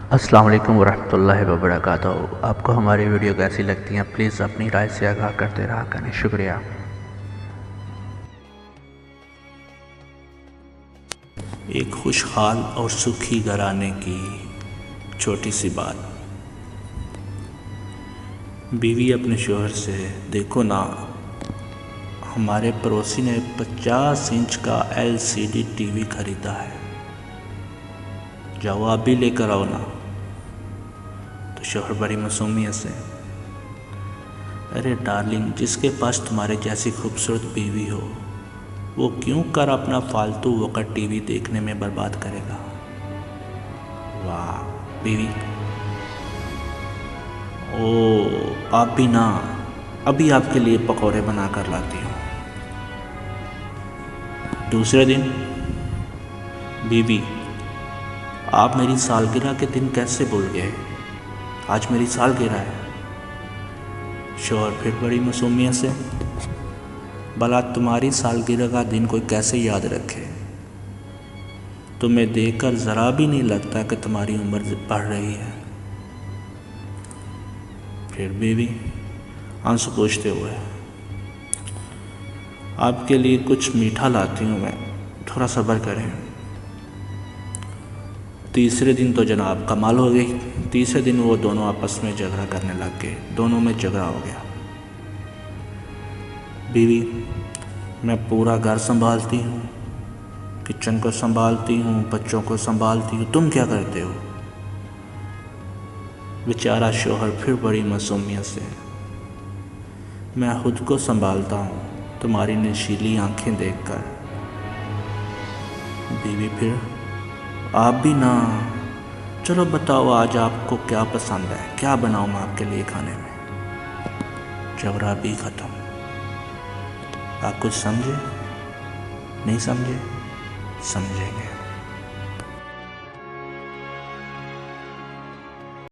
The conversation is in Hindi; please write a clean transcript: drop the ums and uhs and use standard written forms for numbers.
अस्सलाम वालेकुम वरहमतुल्लाहि वबरकातुहू। आपको हमारी वीडियो कैसी लगती हैं प्लीज़ अपनी राय से आगाह करते रहा करें। शुक्रिया। एक खुशहाल और सुखी घराने की छोटी सी बात। बीवी अपने शोहर से, देखो ना, हमारे पड़ोसी ने 50 इंच का LCD टीवी खरीदा है, जाओ आप भी लेकर आओ ना। तो शोहर बड़ी मासूमियत से, अरे डार्लिंग, जिसके पास तुम्हारे जैसी खूबसूरत बीवी हो वो क्यों कर अपना फालतू वक़्त टीवी देखने में बर्बाद करेगा। वाह बीवी, ओ आप भी ना, अभी आपके लिए पकौड़े बना कर लाती हूँ। दूसरे दिन, बीवी, आप मेरी सालगिरह के दिन कैसे भूल गए, आज मेरी सालगिरह है। शोहर फिर बड़ी मासूमियत से, भला तुम्हारी सालगिरह का दिन कोई कैसे याद रखे, तुम्हें देखकर ज़रा भी नहीं लगता कि तुम्हारी उम्र बढ़ रही है। फिर बीवी आंसू पोंछते हुए, आपके लिए कुछ मीठा लाती हूँ मैं, थोड़ा सब्र करें। तीसरे दिन तो जनाब कमाल हो गई। तीसरे दिन वो दोनों आपस में झगड़ा करने लग गए, दोनों में झगड़ा हो गया। बीवी, मैं पूरा घर संभालती हूँ, किचन को संभालती हूँ, बच्चों को संभालती हूँ, तुम क्या करते हो। बेचारा शोहर फिर बड़ी मासूमियत से, मैं खुद को संभालता हूँ तुम्हारी नशीली आंखें देखकर। बीवी फिर, आप भी ना, चलो बताओ आज आपको क्या पसंद है, क्या बनाऊँ मैं आपके लिए खाने में। झगड़ा भी ख़त्म। आप कुछ समझे? नहीं समझे? समझेंगे।